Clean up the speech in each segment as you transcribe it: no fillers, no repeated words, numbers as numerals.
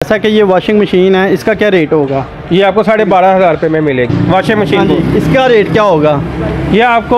जैसा कि ये वॉशिंग मशीन है, इसका क्या रेट होगा? ये आपको 12,500 रुपये में मिलेगी वॉशिंग मशीन। इसका रेट क्या होगा? ये आपको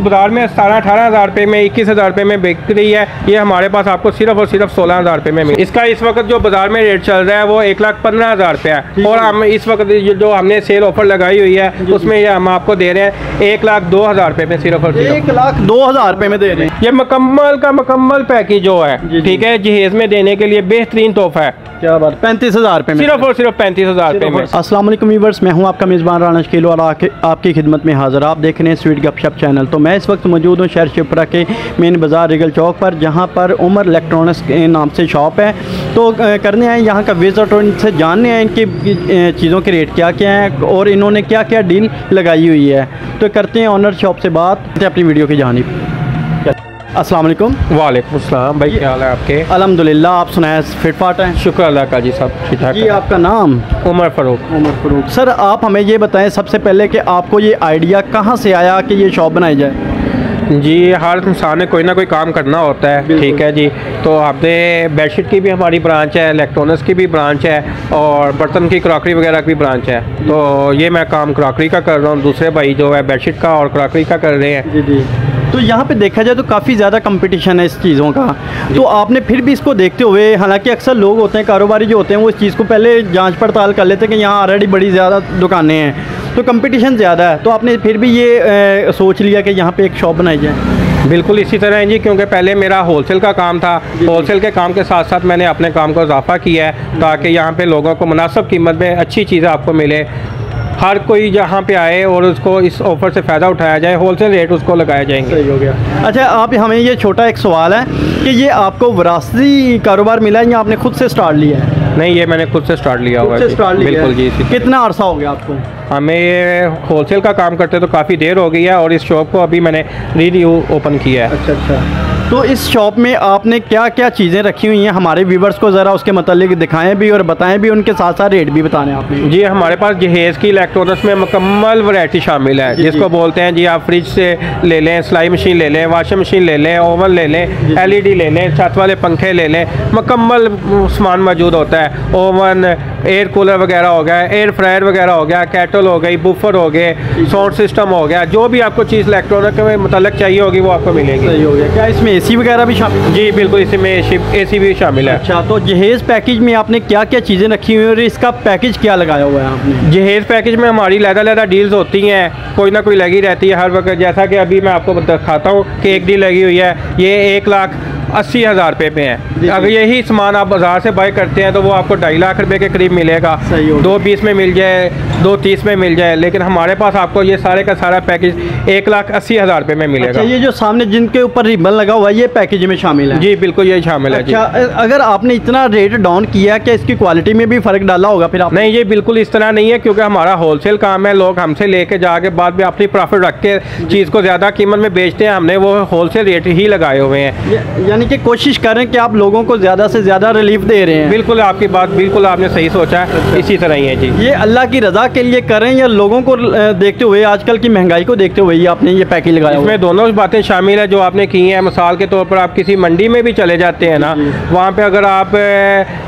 बाजार में 17-18 हज़ार रुपये में, 21,000 रुपये में बिक रही है। ये हमारे पास आपको सिर्फ और सिर्फ 16,000 रुपये में मिले। इसका इस वक्त जो बाजार में रेट चल रहा है वो 1,15,000 रुपये है। और हम इस वक्त जो हमने सेल ऑफर लगाई हुई है उसमें ये हम आपको दे रहे हैं 1,02,000 रुपये में, सिर्फ और सिर्फ 1,02,000 रुपये में दे रहे हैं। ये मुकम्मल का मुकम्मल पैकेज जो है, ठीक है, जहेज में देने के लिए बेहतरीन तोहफा है। क्या बात, 35,000 रुपये में, सिर्फ और सिर्फ 35,000 रुपये में। अस्सलाम वालेकुम व्यूअर्स, मैं हूं आपका मेज़बान राना शकील और आपकी खिदमत में हाज़िर। आप देख रहे हैं स्वीट गपशप चैनल। तो मैं इस वक्त मौजूद हूं शहर शिवपुरा के मेन बाज़ार रिगल चौक पर, जहां पर उमर इलेक्ट्रॉनिक्स के नाम से शॉप है। तो करने आए यहाँ का विज़िट और इनसे जानने आए इनकी चीज़ों के रेट क्या क्या हैं और इन्होंने क्या क्या डील लगाई हुई है। तो करते हैं ऑनर शॉप से बात अपनी वीडियो की जानिब। अस्सलाम वालेकुम। वालेकुम अस्सलाम भाई, क्या हाल है आपके? अल्हम्दुलिल्लाह, आप सुनाएं फिट फाट हैं? शुक्र अल्लाह का जी, सब ठीक ठाक। जी, आपका नाम? उमर फ़ारूक। सर, आप हमें ये बताएं सबसे पहले कि आपको ये आइडिया कहाँ से आया कि ये शॉप बनाई जाए? जी, हर इंसान ने कोई ना कोई काम करना होता है, ठीक है जी। तो आपने बेडशीट की भी हमारी ब्रांच है, इलेक्ट्रॉनिक्स की भी ब्रांच है और बर्तन की क्रॉकरी वगैरह की ब्रांच है। तो ये मैं काम क्रॉकरी का कर रहा हूँ, दूसरे भाई जो है बेडशीट का और क्रॉकरी का कर रहे हैं। जी। तो यहाँ पे देखा जाए तो काफ़ी ज़्यादा कंपटीशन है इस चीज़ों का। तो आपने फिर भी इसको देखते हुए, हालांकि अक्सर लोग होते हैं कारोबारी जो होते हैं वो इस चीज़ को पहले जांच पड़ताल कर लेते हैं कि यहाँ ऑलरेडी बड़ी ज़्यादा दुकानें हैं तो कंपटीशन ज़्यादा है, तो आपने फिर भी ये सोच लिया कि यहाँ पे एक शॉप बनाई जाए? बिल्कुल इसी तरह है जी, क्योंकि पहले मेरा होलसेल का काम था। होलसेल के काम के साथ साथ मैंने अपने काम को इजाफा किया है ताकि यहाँ पे लोगों को मुनासिब कीमत में अच्छी चीज़ें आपको मिले, हर कोई जहाँ पे आए और उसको इस ऑफ़र से फ़ायदा उठाया जाए, होलसेल रेट उसको लगाए जाएंगे। सही हो गया। अच्छा, आप हमें ये छोटा एक सवाल है कि ये आपको विरासती कारोबार मिला है या आपने खुद से स्टार्ट लिया है? नहीं, ये मैंने खुद से स्टार्ट लिया हुआ है। बिल्कुल जी। कितना अरसा हो गया आपको? हमें ये होलसेल का काम करते तो काफ़ी देर हो गई है और इस शॉप को अभी मैंने रीन्यू ओपन किया है। अच्छा। तो इस शॉप में आपने क्या क्या चीज़ें रखी हुई हैं? हमारे व्यूवर्स को ज़रा उसके मतलब दिखाएं भी और बताएं भी, उनके साथ साथ रेट भी बताने आपने। जी, हमारे पास जहेज़ की इलेक्ट्रॉनिक्स में मुकम्मल वैरायटी शामिल है, जिसको बोलते हैं जी, आप फ्रिज से ले लें, सिलाई मशीन ले लें, वॉशिंग मशीन ले लें, ओवन ले लें, LED ले लें, छत वाले पंखे ले लें, मुकम्मल सामान मौजूद होता है। ओवन, एयर कूलर वगैरह हो गया, एयर फ्रायर वगैरह हो गया, केटल हो गई, बुफर हो गए, साउंड सिस्टम हो गया, जो भी आपको चीज़ इलेक्ट्रॉनिक में मतलब चाहिए होगी वो आपको मिलेगी। सही हो गया। क्या इसमें AC वगैरह भी शामिल? जी बिल्कुल, इसमें AC भी शामिल है। अच्छा, तो जहेज़ पैकेज में आपने क्या क्या चीज़ें रखी हुई हैं और इसका पैकेज क्या लगाया हुआ है आपने? जहेज़ पैकेज में हमारी लहदा डील्स होती हैं, कोई ना कोई लगी रहती है हर वक्त। जैसा कि अभी मैं आपको दिखाता हूँ कि एक डील लगी हुई है, ये 1,80,000 रुपये में है। अगर यही सामान आप बाज़ार से बाई करते हैं तो वो आपको 2.5 लाख रुपये के करीब मिलेगा। 220 में मिल जाए, 230 में मिल जाए, लेकिन हमारे पास आपको ये सारे का सारा पैकेज 1,80,000 रुपये में मिलेगा। अच्छा, ये जो सामने जिनके ऊपर रिबन लगा हुआ है ये पैकेज में शामिल है? जी बिल्कुल, ये शामिल है। अच्छा, अगर आपने इतना रेट डाउन किया क्या इसकी क्वालिटी में भी फ़र्क डाला होगा फिर आप? नहीं, ये बिल्कुल इस तरह नहीं है, क्योंकि हमारा होलसेल काम है। लोग हमसे लेके जाके बाद में अपनी प्रॉफिट रख के चीज़ को ज़्यादा कीमत में बेचते हैं। हमने वो होलसेल रेट ही लगाए हुए हैं, यानी कि कोशिश करें कि आप लोगों को ज़्यादा से ज़्यादा रिलीफ दे रहे हैं। बिल्कुल, आपकी बात बिल्कुल आपने सही सोचा है, इसी तरह ही है जी। ये अल्लाह की रज़ा के लिए करें या लोगों को देखते हुए, आजकल की महंगाई को देखते हुए आपने ये पैकेज लगाया? इसमें दोनों बातें शामिल है जो आपने की हैं। मिसाल के तौर पर आप किसी मंडी में भी चले जाते हैं ना, वहाँ पे अगर आप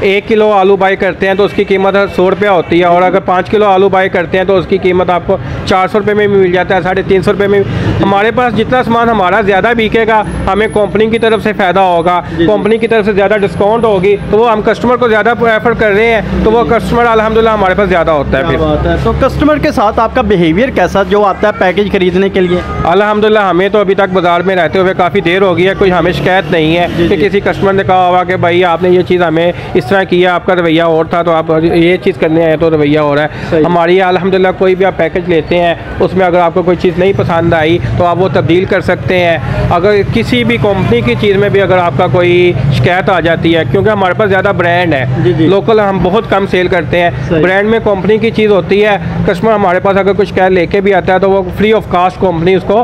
1 किलो आलू बाई करते हैं तो उसकी कीमत 100 रुपया होती है, और अगर 5 किलो आलू बाई करते हैं तो उसकी कीमत आपको 400 रुपये में भी मिल जाता है, 350 रुपये में। हमारे पास जितना सामान हमारा ज़्यादा बिकेगा, हमें कंपनी की तरफ से फ़ायदा होगा, कंपनी की तरफ से ज़्यादा डिस्काउंट होगी, तो वो हम कस्टमर को ज़्यादा प्रेफर कर रहे हैं, तो वो कस्टमर अल्हम्दुलिल्लाह हमारे पास ज़्यादा होता है। फिर तो कस्टमर के साथ आपका बिहेवियर कैसा जो आता है पैकेज खरीदने के लिए? अल्हम्दुलिल्लाह हमें तो अभी तक बाज़ार में रहते हुए काफ़ी देर हो गई है, कोई हमें शिकायत नहीं है कि किसी कस्टमर ने कहा होगा कि भाई आपने ये चीज़ हमें इस तरह किया, आपका रवैया और था तो आप ये चीज़ करने आए तो रवैया हो रहा है। हमारी अल्हम्दुलिल्लाह कोई भी आप पैकेज लेते हैं उसमें अगर आपको कोई चीज़ नहीं पसंद आई तो आप वो तब्दील कर सकते हैं। अगर किसी भी कंपनी की चीज़ में भी अगर आपका कोई शिकायत आ जाती है, क्योंकि हमारे पास ज़्यादा ब्रांड है, लोकल हम बहुत कम सेल करते हैं, ब्रांड में कंपनी की चीज़ होती है, कस्टमर हमारे पास अगर कुछ शिकायत लेके भी आता है तो वो फ्री ऑफ कास्ट कंपनी उसको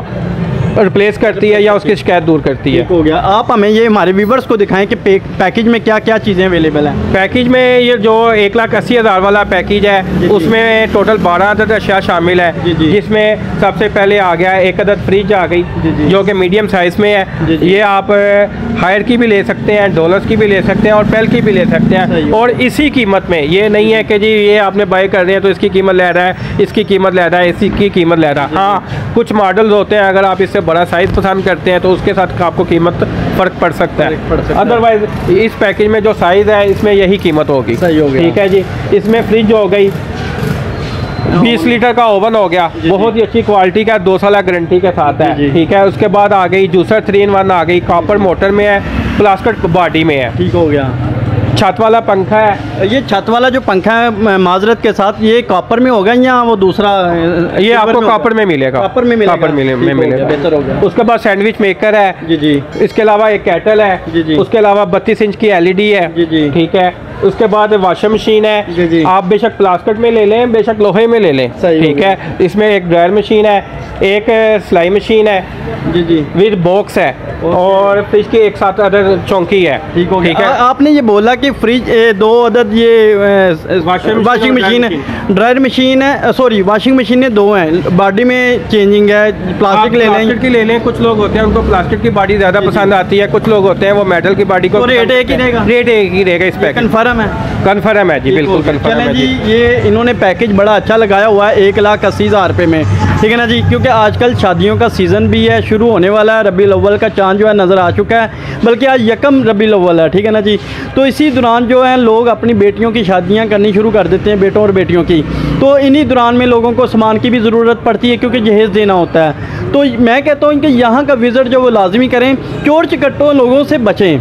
रिप्लेस करती है या उसकी शिकायत दूर करती है। हो गया। आप हमें ये हमारे व्यूवर्स को दिखाएं कि पैकेज में क्या क्या चीज़ें अवेलेबल हैं। पैकेज में ये जो 1,80,000 वाला पैकेज है उसमें टोटल 12 अदद अशिया शामिल है, जिसमें सबसे पहले आ गया एक अदद फ्रिज आ गई जो कि मीडियम साइज़ में है। ये आप हायर की भी ले सकते हैं, डॉलर्स की भी ले सकते हैं और पेल की भी ले सकते हैं, और इसी कीमत में। ये नहीं है कि जी ये आपने बाय कर रहे हैं तो इसकी कीमत ले रहा है, इसकी कीमत ले रहा है, इसकी कीमत ले रहा है। हाँ, कुछ मॉडल्स होते हैं अगर आप इससे बड़ा साइज़ पसंद करते हैं तो उसके साथ आपको कीमत फ़र्क पड़ सकता है। अदरवाइज इस पैकेज में जो साइज़ है इसमें यही कीमत होगी। ठीक है जी। इसमें फ्रिज हो गई, 20 लीटर का ओवन हो गया, बहुत ही अच्छी क्वालिटी का, 2 साल गारंटी के साथ है। ठीक है। उसके बाद आ गई जूसर 3-in-1 आ गई, कॉपर मोटर में है, प्लास्टिक बॉडी में है। ठीक हो गया। छत वाला पंखा है। ये छत वाला जो पंखा है माजरत के साथ, ये कॉपर में होगा या वो दूसरा? ये आपको कॉपर में मिलेगा। कॉपर में मिलेगा। कॉपर में मिलेगा। बेहतर हो गया। उसके बाद सैंडविच मेकर है। जी। इसके अलावा एक केटल है। जी। उसके अलावा 32 इंच की LED है। जी। ठीक है। उसके बाद वॉशिंग मशीन है। जी। आप बेशक प्लास्टिक में ले लें, बेशक लोहे में ले लें। ठीक है। इसमें एक ड्रायर मशीन है, एक सिलाई मशीन है। जी। विद बॉक्स है, और फ्रिज की एक साथ अदद चौकी है। ठीक है। आपने ये बोला कि फ्रिज 2 अदद ये वॉशिंग मशीन है, ड्रायर मशीन है, सॉरी वॉशिंग मशीनें 2 हैं, बॉडी में चेंजिंग है, प्लास्टिक ले लें। प्लास्टिक की ले लें। कुछ लोग होते हैं उनको प्लास्टिक की बॉडी ज़्यादा पसंद आती है, कुछ लोग होते हैं वो मेटल की बॉडी को। रेट एक ही रहेगा? रेट एक ही रहेगा इस पैकेज। कन्फर्म है? कन्फर्म है जी, बिल्कुल कन्फर्म है जी। ये इन्होंने पैकेज बड़ा अच्छा लगाया हुआ है 1,80,000 रुपये में। ठीक है ना जी, क्योंकि आजकल शादियों का सीज़न भी है, शुरू होने वाला है, रबीउल अव्वल का चांद जो है नज़र आ चुका है, बल्कि आज यकम रबीउल अव्वल है। ठीक है ना जी। तो इसी दौरान जो है लोग अपनी बेटियों की शादियां करनी शुरू कर देते हैं, बेटों और बेटियों की। तो इन्हीं दौरान में लोगों को सामान की भी ज़रूरत पड़ती है क्योंकि जहेज़ देना होता है। तो मैं कहता हूँ कि यहाँ का विज़िट जो वो लाजमी करें, चोर चकट्टों लोगों से बचें।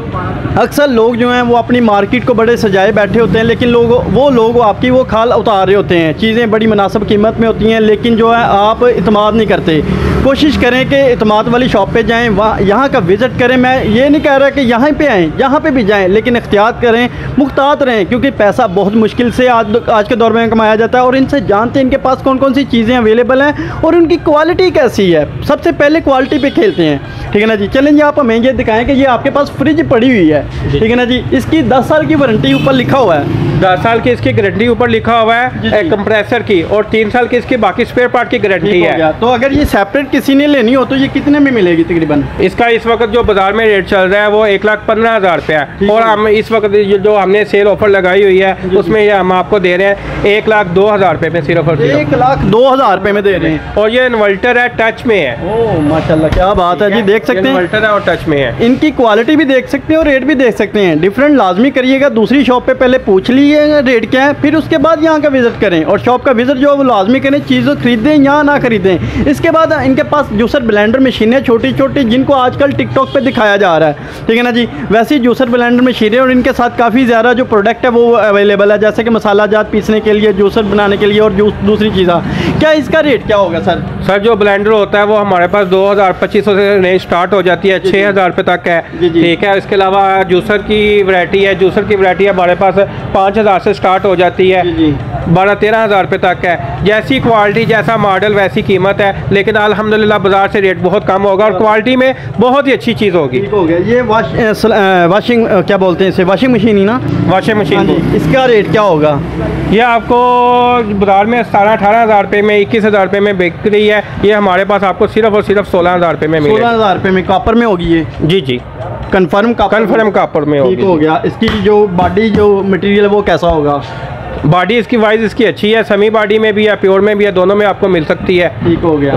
अक्सर लोग जो हैं वो अपनी मार्केट को बड़े सजाए बैठे होते हैं, लेकिन वो लोग आपकी वो खाल उतार रहे होते हैं। चीज़ें बड़ी मुनासिब कीमत में होती हैं, लेकिन जो है आप इत्माद नहीं करते। कोशिश करें कि इत्माद वाली शॉप पे जाएं, वहाँ यहाँ का विज़िट करें। मैं ये नहीं कह रहा कि यहाँ पे आएँ, यहाँ पे भी जाएं, लेकिन एहतियात करें, मुख्तात रहें, क्योंकि पैसा बहुत मुश्किल से आज के दौर में कमाया जाता है। और इनसे जानते हैं इनके पास कौन कौन सी चीज़ें अवेलेबल हैं और उनकी क्वालिटी कैसी है। सबसे पहले क्वालिटी पे खेलते हैं। ठीक है ना जी। चलें जी, आप हमें ये दिखाएं कि ये आपके पास फ्रिज पड़ी हुई है। ठीक है ना जी। इसकी 10 साल की वारंटी ऊपर लिखा हुआ है, 10 साल की इसकी गारंटी ऊपर लिखा हुआ है कंप्रेसर की, और 3 साल की इसकी बाकी स्पेयर पार्ट की गारंटी है। तो अगर ये सेपरेट किसी ने लेनी हो तो ये कितने में मिलेगी तकरीबन? इसका इस वक्त जो बाजार में रेट चल रहा है वो 1,15,000 रुपये है, और हम इस वक्त जो हमने सेल ऑफर लगाई हुई है उसमें ये हम आपको दे रहे हैं 1,02,000 रुपये में सिर्फ। 1,02,000 रुपये में दे रहे हैं। और ये इन्वर्टर है, टच में है। ओह माशाल्लाह, क्या बात है जी। देख सकते हैं इन्वर्टर है और टच में है। इनकी क्वालिटी भी देख सकते हैं और रेट भी देख सकते हैं। डिफरेंट लाजमी करिएगा, दूसरी शॉप पे पहले पूछ लीजिएगा रेट क्या है, फिर उसके बाद यहाँ का विजिट करें, और शॉप का विजिट जो वो लाजमी करें, चीज़ें खरीदें या ना खरीदें। इसके बाद इनके पास जूसर ब्लेंडर मशीनें छोटी छोटी, जिनको आजकल टिकटॉक पे दिखाया जा रहा है। ठीक है ना जी। वैसे ही जूसर ब्लेंडर मशीनें, और इनके साथ काफ़ी ज़्यादा जो प्रोडक्ट है वो अवेलेबल है, जैसे कि मसाला जात पीसने के लिए, जूसर बनाने के लिए और दूसरी चीज़ें। क्या इसका रेट क्या होगा सर? सर जो ब्लेंडर होता है वो हमारे पास 2,2500 से रेंज स्टार्ट हो जाती है, 6,000 रुपये तक है। ठीक है। इसके अलावा जूसर की वैरायटी है, जूसर की वैरायटी हमारे पास 5,000 से स्टार्ट हो जाती है, 12-13,000 रुपये तक है। जैसी क्वालिटी जैसा मॉडल वैसी कीमत है, लेकिन अल्हम्दुलिल्लाह बाजार से रेट बहुत कम होगा और क्वालिटी में बहुत ही अच्छी चीज़ होगी। हो गया। ये वॉशिंग क्या बोलते हैं इसे, वॉशिंग मशीन ही ना? Washing machine. इसका रेट क्या होगा? ये आपको बाजार में 17-18,000 रुपये में, 21,000 रुपये में बिक रही है। ये हमारे पास आपको सिर्फ और सिर्फ 16,000 रुपये में मिलेगी। 16,000 रुपये में कॉपर में होगी ये? जी। कन्फर्म कॉपर में होगी। हो गया। इसकी जो बॉडी जो मटेरियल है वो कैसा होगा? बॉडी इसकी वाइज इसकी अच्छी है, सेमी बॉडी में भी है, प्योर में भी है, दोनों में आपको मिल सकती है। ठीक हो गया।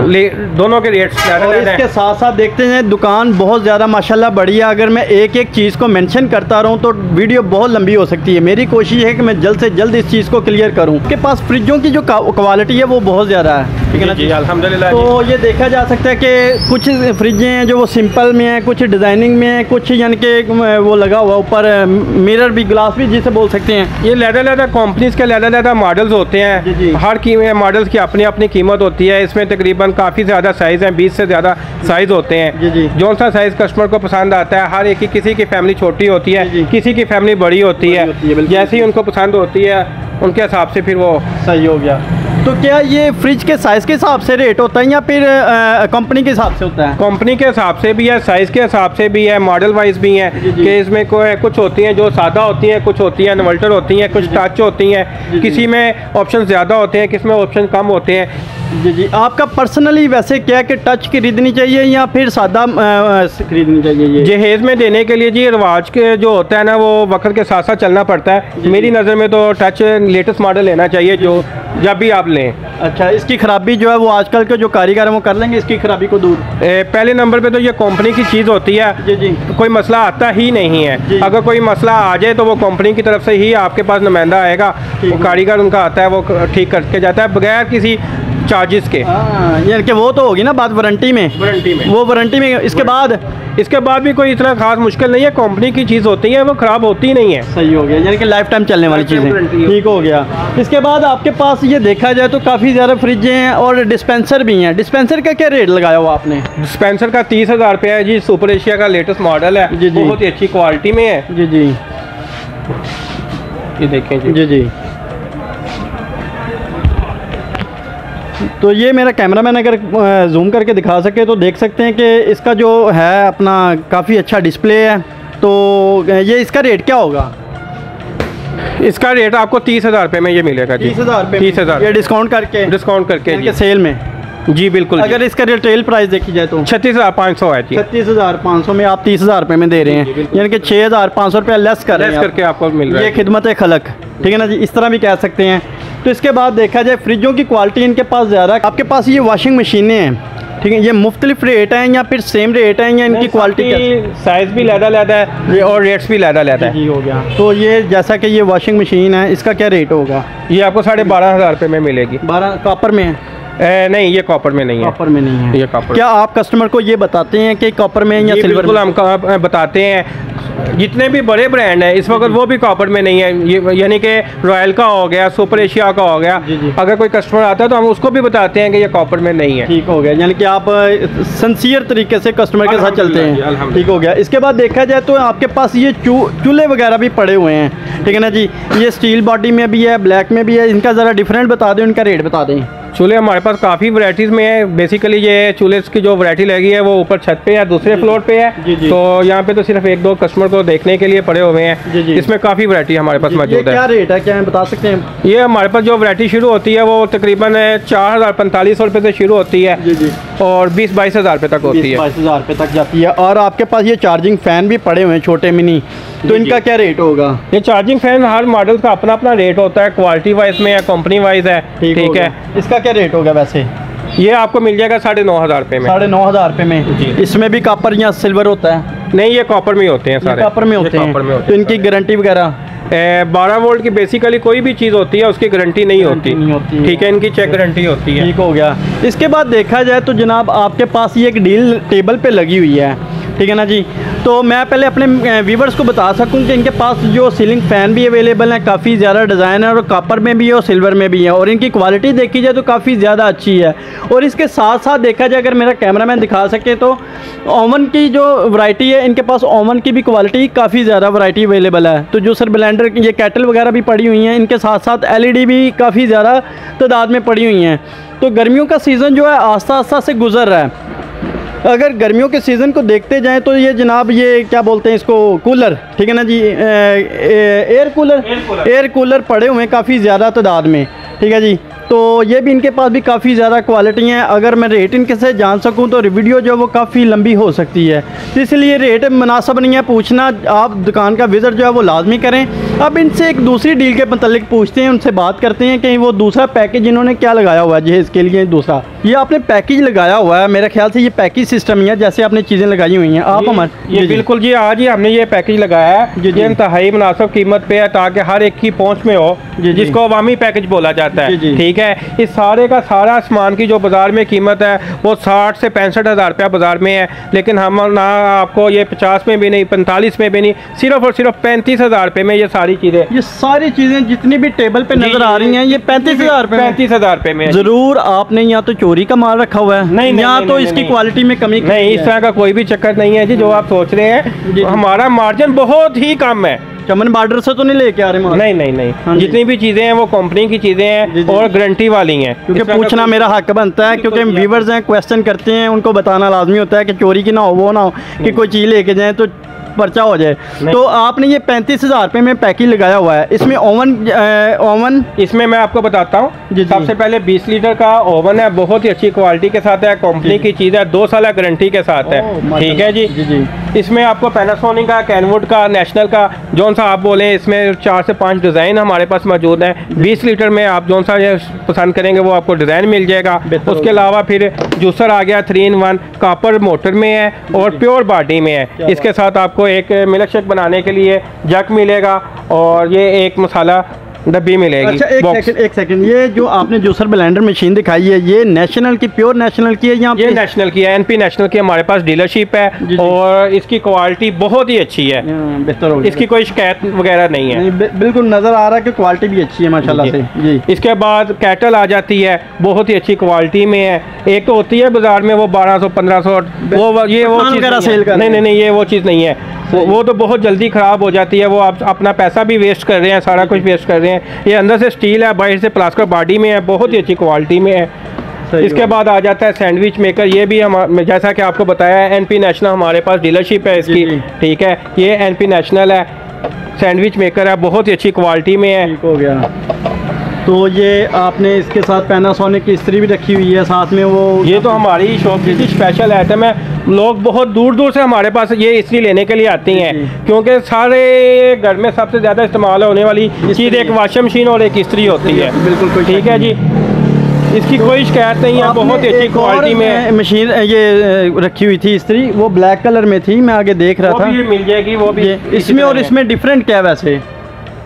दोनों के रेट्स और इसके साथ साथ देखते हैं दुकान बहुत ज़्यादा माशाल्लाह बड़ी है। अगर मैं एक एक चीज़ को मेंशन करता रहूं तो वीडियो बहुत लंबी हो सकती है। मेरी कोशिश है कि मैं जल्द से जल्द इस चीज़ को क्लियर करूं। के पास फ्रिजों की जो क्वालिटी है वो बहुत ज़्यादा है। ठीक है ना जी? अल्हम्दुलिल्लाह। तो ये देखा जा सकता है कि कुछ फ्रिजें हैं जो वो सिंपल में हैं, कुछ डिज़ाइनिंग में हैं, कुछ यानी कि वो लगा हुआ ऊपर मिरर भी, ग्लास भी जिसे बोल सकते हैं। ये लैदा कंपनीज़ के लैदा मॉडल्स होते हैं। हर मॉडल्स की अपनी अपनी कीमत होती है। इसमें तकरीबन काफ़ी ज़्यादा साइज़ हैं, 20 से ज़्यादा साइज़ होते हैं। जो सा साइज़ कस्टमर को पसंद आता है, हर एक की, किसी की फैमिली छोटी होती है, किसी की फैमिली बड़ी होती है। जैसे ही उनको पसंद होती है उनके हिसाब से फिर वो सही हो गया। तो क्या ये फ्रिज के साइज़ के हिसाब से रेट होता है या फिर कंपनी के हिसाब से होता है? कंपनी के हिसाब से भी है, साइज़ के हिसाब से भी है, मॉडल वाइज भी है कि इसमें कुछ होती हैं जो सादा होती हैं, कुछ होती हैं इन्वर्टर होती हैं, कुछ टच होती हैं, किसी में ऑप्शन ज़्यादा होते हैं, किसी में ऑप्शन कम होते हैं। जी जी, आपका पर्सनली वैसे क्या है कि टच खरीदनी चाहिए या फिर सादा खरीदनी चाहिए? ये जहेज़ में देने के लिए जी रिवाज के जो होता है ना वो वक्त के साथ साथ चलना पड़ता है। मेरी नज़र में तो टच लेटेस्ट मॉडल लेना चाहिए जो जब भी आप लें। अच्छा, इसकी खराबी जो है वो आजकल के जो कारीगर हैं वो कर लेंगे इसकी खराबी को दूर? पहले नंबर पे तो ये कंपनी की चीज़ होती है। जी जी, कोई मसला आता ही नहीं है। अगर कोई मसला आ जाए तो वो कंपनी की तरफ से ही आपके पास नुमाइंदा आएगा, वो कारीगर उनका आता है, वो ठीक करके जाता है बगैर किसी चार्जेस के। यानी कि वो तो होगी ना बात वारंटी में? वो वारंटी में इसके बाद भी कोई इतना खास मुश्किल नहीं है। कंपनी की चीज़ होती है, वो ख़राब होती नहीं है। सही हो गया, यानी कि लाइफ टाइम चलने वाली चीज़ें। ठीक हो गया। इसके बाद आपके पास ये देखा जाए तो काफ़ी ज़्यादा फ्रिज हैं और डिस्पेंसर भी हैं। डिस्पेंसर का क्या रेट लगाया हुआ आपने? डिस्पेंसर का 30,000 रुपया है जी। सुपर एशिया का लेटेस्ट मॉडल है जी, बहुत ही अच्छी क्वालिटी में है जी जी। ये देखें जी जी जी। तो ये मेरा कैमरामैन अगर जूम करके दिखा सके तो देख सकते हैं कि इसका जो है अपना काफ़ी अच्छा डिस्प्ले है। तो ये इसका रेट क्या होगा? इसका रेट आपको 30,000 रुपये में ये मिलेगा जी। 30,000 रुपये? 30,000 ये डिस्काउंट करके जी। सेल में? जी बिल्कुल। अगर इसका रिटेल प्राइस देखी जाए तो 36,500 है जी। 36,500 में आप 30,000 रुपये में दे रहे हैं, यानी कि 6,500 रुपया लेस कर रहे हैं करके आपको मिल रहा है। ये खिदमत खलक, ठीक है ना जी, इस तरह भी कह सकते हैं। तो इसके बाद देखा जाए फ्रिजों की क्वालिटी इनके पास ज़्यादा। आपके पास ये वॉशिंग मशीनें हैं, ठीक है, ये मुख्तलिफ रेट हैं या फिर सेम रेट हैं या इनकी क्वालिटी साइज़ भी लहदा है और रेट्स भी लहदा है? जी हो गया। तो ये जैसा कि ये वॉशिंग मशीन है इसका क्या रेट होगा? ये आपको 12,500 रुपये में मिलेगी। 12 कॉपर में है? नहीं, ये कॉपर में नहीं है। कॉपर में नहीं है? ये कॉपर। क्या आप कस्टमर को ये बताते हैं कि कॉपर में या सिल्वर में? हम बताते हैं। जितने भी बड़े ब्रांड हैं इस वक्त वो भी कॉपर में नहीं है। ये यानी कि रॉयल का हो गया, सुपर एशिया का हो गया। अगर कोई कस्टमर आता है तो हम उसको भी बताते हैं कि ये कॉपर में नहीं है। ठीक हो गया, यानी कि आप सिंसियर तरीके से कस्टमर के साथ चलते हैं। ठीक हो गया। इसके बाद देखा जाए तो आपके पास ये चूल्हे वगैरह भी पड़े हुए हैं, ठीक है ना जी। ये स्टील बॉडी में भी है, ब्लैक में भी है। इनका ज़रा डिफरेंट बता दें, इनका रेट बता दें। चूल्हे हमारे पास काफ़ी वैराइटीज़ में है। बेसिकली ये चूल्हे की जो वैरायटी लगी है वो ऊपर छत पे है, दूसरे फ्लोर पे है। तो यहाँ पे तो सिर्फ 1-2 कस्टमर को देखने के लिए पड़े हुए हैं। इसमें काफ़ी वैरायटी हमारे पास मौजूद है। क्या रेट है, क्या है बता सकते हैं? ये हमारे पास जो वैरायटी शुरू होती है वो तकरीबन 4,4500 रुपये से शुरू होती है और 20-22,000 रुपये तक होती है। 22,000 रुपये तक जाती है। और आपके पास ये चार्जिंग फ़ैन भी पड़े हुए हैं छोटे मिनी, तो इनका क्या रेट होगा? ये चार्जिंग फ़ैन हर मॉडल का अपना अपना रेट होता है, क्वालिटी वाइज में या कंपनी वाइज है। ठीक है। इसका क्या रेट होगा वैसे? ये आपको मिल जाएगा 9,500 रुपये में। 9,500 रुपये में जी। इसमें भी कॉपर या सिल्वर होता है? नहीं, ये कॉपर में होते हैं सारे। कॉपर में होते हैं। तो इनकी गारंटी वगैरह 12 वोल्ट की बेसिकली कोई भी चीज़ होती है उसकी गारंटी नहीं होती। ठीक है, इनकी चेक गारंटी होती है। ठीक हो गया। इसके बाद देखा जाए तो जनाब आपके पास ये एक डील टेबल पे लगी हुई है, ठीक है ना जी। तो मैं पहले अपने व्यूवर्स को बता सकूं कि इनके पास जो सीलिंग फ़ैन भी अवेलेबल हैं, काफ़ी ज़्यादा डिज़ाइन है और कॉपर में भी है और सिल्वर में भी है, और इनकी क्वालिटी देखी जाए तो काफ़ी ज़्यादा अच्छी है। और इसके साथ साथ देखा जाए, अगर मेरा कैमरामैन दिखा सके तो ओवन की जो वैरायटी है, इनके पास ओवन की भी क्वालिटी काफ़ी ज़्यादा वैरायटी अवेलेबल है। तो जो सर ब्लेंडर, ये कैटल वगैरह भी पड़ी हुई हैं, इनके साथ साथ LED भी काफ़ी ज़्यादा तादाद में पड़ी हुई हैं। तो गर्मियों का सीज़न जो है आस्ता आस्ता से गुजर रहा है। अगर गर्मियों के सीज़न को देखते जाएं तो ये जनाब ये क्या बोलते हैं इसको, कूलर, ठीक है ना जी, एयर कूलर पड़े हुए हैं काफ़ी ज़्यादा तादाद में, ठीक है जी। तो ये भी इनके पास भी काफ़ी ज़्यादा क्वालिटी हैं। अगर मैं रेट इनके से जान सकूं तो वीडियो जो वो काफ़ी लंबी हो सकती है, तो इसलिए रेट मुनासिब नहीं है पूछना। आप दुकान का विज़िट जो है वो लाजमी करें। अब इनसे एक दूसरी डील के मतलब पूछते हैं, उनसे बात करते हैं कि वो दूसरा पैकेज इन्होंने क्या लगाया हुआ है जहेज़ के लिए। दूसरा ये आपने पैकेज लगाया हुआ है, मेरे ख्याल से ये पैकेज सिस्टम ही है, जैसे आपने चीज़ें लगाई हुई हैं आप हमारे। ये बिल्कुल जी, आज ही हमने ये पैकेज लगाया है जो इंतहाई मुनासिब कीमत पे है, ताकि हर एक की पहुँच में हो, जिसको अवामी पैकेज बोला जाता है। ठीक है। इस सारे का सारा सामान की जो बाज़ार में कीमत है वो 60 से 65,000 रुपया बाज़ार में है, लेकिन हम ना आपको ये 50 में भी नहीं, 45 में भी नहीं, सिर्फ और सिर्फ 35,000 रुपये में ये सारी चीज़ें, ये सारी चीज़ें जितनी भी टेबल पे नजर आ रही हैं ये 35,000 रुपये 35,000 रुपये में। ज़रूर आपने यहाँ तो चोरी का माल रखा हुआ है, नहीं यहाँ तो इसकी क्वालिटी में कमी नहीं, इस तरह का कोई भी चक्कर नहीं है जी जो आप सोच रहे हैं। हमारा मार्जिन बहुत ही कम है, चमन बॉर्डर से तो नहीं लेके आ रहे माल? नहीं नहीं नहीं, हाँ जी। जितनी भी चीज़ें हैं वो कंपनी की चीज़ें हैं और गारंटी वाली हैं। क्योंकि पूछना मेरा हक बनता है, क्योंकि व्यूवर्स हैं, क्वेश्चन करते हैं, उनको बताना लाजमी होता है कि चोरी की ना हो, वो ना हो कि कोई चीज़ लेके जाएँ तो पर्चा हो जाए। तो आपने ये 35,000 रुपये में पैकेज लगाया हुआ है, इसमें ओवन इसमें मैं आपको बताता हूँ। सबसे पहले 20 लीटर का ओवन है, बहुत ही अच्छी क्वालिटी के साथ है, कंपनी की चीज़ है, 2 साल गारंटी के साथ है। ठीक है जी। इसमें आपको पैनासोनिक का, कैनवुड का, नेशनल का, जौन सा आप बोलें, इसमें 4 से 5 डिज़ाइन हमारे पास मौजूद हैं। 20 लीटर में आप जौन सा पसंद करेंगे वो आपको डिज़ाइन मिल जाएगा। उसके अलावा फिर जूसर आ गया 3-in-1, कॉपर मोटर में है और प्योर बॉडी में है। इसके साथ आपको एक मिल्क शेक बनाने के लिए जग मिलेगा और ये एक मसाला डब्बी मिलेगी। अच्छा, एक सेकंड, ये जो आपने जूसर ब्लेंडर मशीन दिखाई है, ये नेशनल की, प्योर नेशनल की है? यहाँ ये नेशनल की है, NP नेशनल की हमारे पास डीलरशिप है और इसकी क्वालिटी बहुत ही अच्छी है, बेहतर हो गई, इसकी कोई शिकायत वगैरह नहीं है। बिल्कुल नज़र आ रहा है कि क्वालिटी भी अच्छी है माशाल्लाह से जी। इसके बाद कैटल आ जाती है, बहुत ही अच्छी क्वालिटी में है। एक तो होती है बाजार में वो 1200-1500, वो ये वो चीज़ नहीं, ये वो चीज़ नहीं है। वो तो बहुत जल्दी ख़राब हो जाती है, वो आप अपना पैसा भी वेस्ट कर रहे हैं, सारा कुछ वेस्ट कर रहे हैं। ये अंदर से स्टील है, बाहर से प्लास्टिक बॉडी में है, बहुत ही अच्छी क्वालिटी में है। इसके बाद आ जाता है सैंडविच मेकर, ये भी हम जैसा कि आपको बताया है NP नेशनल हमारे पास डीलरशिप है इसकी। ठीक है, ये NP नेशनल है, सैंडविच मेकर है, बहुत ही अच्छी क्वालिटी में है। ठीक हो गया। तो ये आपने इसके साथ पैनासोनिक की इस्त्री भी रखी हुई है साथ में, वो ये तो हमारी शॉप की स्पेशल आइटम है। लोग बहुत दूर दूर से हमारे पास ये इस्त्री लेने के लिए आती हैं, क्योंकि सारे घर में सबसे ज़्यादा इस्तेमाल होने वाली चीज़ एक वॉशिंग मशीन और एक इस्त्री होती है। बिल्कुल ठीक है जी, इसकी कोई शिकायत नहीं है, बहुत ही अच्छी क्वालिटी में मशीन ये रखी हुई थी इस्त्री, वो ब्लैक कलर में थी, मैं आगे देख रहा था। ये मिल जाएगी वो भी इसमें। और इसमें डिफरेंट क्या है? वैसे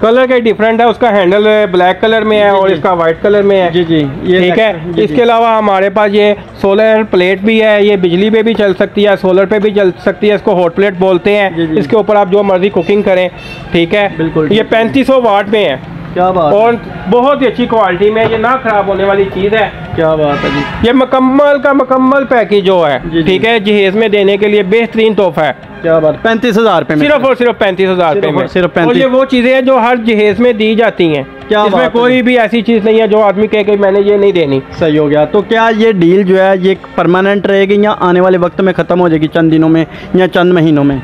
कलर का डिफरेंट है, उसका हैंडल ब्लैक कलर में है और इसका वाइट कलर में है। जी ये ठीक है। इसके अलावा हमारे पास ये सोलर प्लेट भी है, ये बिजली पे भी चल सकती है, सोलर पे भी चल सकती है, इसको हॉट प्लेट बोलते हैं। इसके ऊपर आप जो मर्जी कुकिंग करें। ठीक है, बिल्कुल। ये 3500 वाट में है। क्या बात, और बहुत ही अच्छी क्वालिटी में, ये ना खराब होने वाली चीज़ है। क्या बात है जी। ये मुकम्मल पैकेज जो है, ठीक है, जहेज में देने के लिए बेहतरीन तोहफा है। क्या बात, 35,000 रुपये में, सिर्फ और सिर्फ 35,000 रुपये में, सिर्फ 35। और ये वो चीज़ें हैं जो हर जहेज में दी जाती हैं। क्या इसमें कोई भी ऐसी चीज़ नहीं है जो आदमी कहे कि मैंने ये नहीं देनी। सही हो गया। तो क्या ये डील जो है ये परमानेंट रहेगी या आने वाले वक्त में ख़त्म हो जाएगी, चंद दिनों में या चंद महीनों में?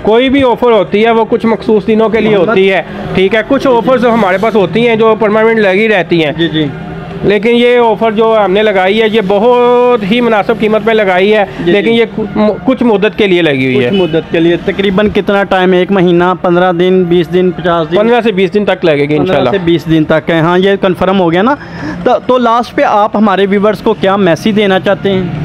कोई भी ऑफ़र होती है वो कुछ मखसूस दिनों के लिए होती है। ठीक है, कुछ ऑफ़र जो हमारे पास होती हैं जो परमानेंट लगी रहती हैं। जी। लेकिन ये ऑफ़र जो हमने लगाई है ये बहुत ही मुनासिब कीमत में लगाई है, लेकिन ये कुछ मुद्दत के लिए लगी हुई है। कुछ मुद्दत के लिए तकरीबन कितना टाइम है? 1 महीना, 15 दिन, 20 दिन, 50 दिन? 15 से 20 दिन तक लगेगी इंशाल्लाह। 15 से 20 दिन तक है। हाँ, ये कंफर्म हो गया ना। तो लास्ट पे आप हमारे व्यूवर्स को क्या मैसेज देना चाहते हैं?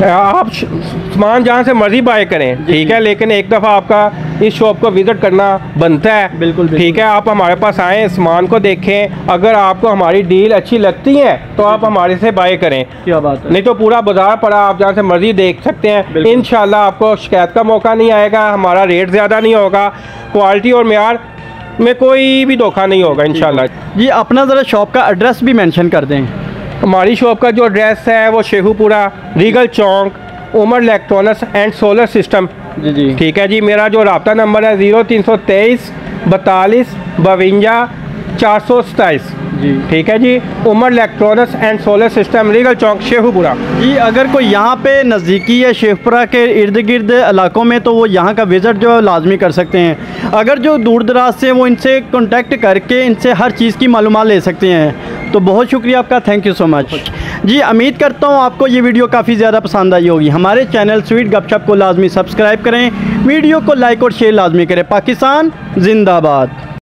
आप सामान जहाँ से मर्जी बाय करें, ठीक है, लेकिन एक दफ़ा आपका इस शॉप को विज़िट करना बनता है। बिल्कुल। ठीक है, आप हमारे पास आएँ, सामान को देखें, अगर आपको हमारी डील अच्छी लगती है तो आप हमारे से बाय करें। क्या बात है। नहीं तो पूरा बाजार पड़ा, आप जहाँ से मर्जी देख सकते हैं। इंशाल्लाह आपको शिकायत का मौका नहीं आएगा, हमारा रेट ज़्यादा नहीं होगा, क्वालिटी और मेयार में कोई भी धोखा नहीं होगा इंशाल्लाह। जी, अपना ज़रा शॉप का एड्रेस भी मेंशन कर दें। हमारी शॉप का जो एड्रेस है वो Sheikhupura, Regal Chowk, Umar electronics and solar system. जी। ठीक है जी। मेरा जो रब्ता नंबर है 0323 42 52 427। जी। ठीक है जी। Umar electronics and solar system, Regal Chowk, Sheikhupura. जी, अगर कोई यहाँ पे नज़दीकी है शेखपुरा के इर्द गिर्द इलाकों में तो वो यहाँ का विज़िट जो है लाजमी कर सकते हैं। अगर जो दूर दराज से वो इनसे कॉन्टेक्ट करके इनसे हर चीज़ की मालूमात ले सकते हैं। तो बहुत शुक्रिया आपका, थैंक यू सो मच। जी, उम्मीद करता हूँ आपको ये वीडियो काफ़ी ज़्यादा पसंद आई होगी। हमारे चैनल स्वीट गपशप को लाजमी सब्सक्राइब करें, वीडियो को लाइक और शेयर लाजमी करें। पाकिस्तान जिंदाबाद।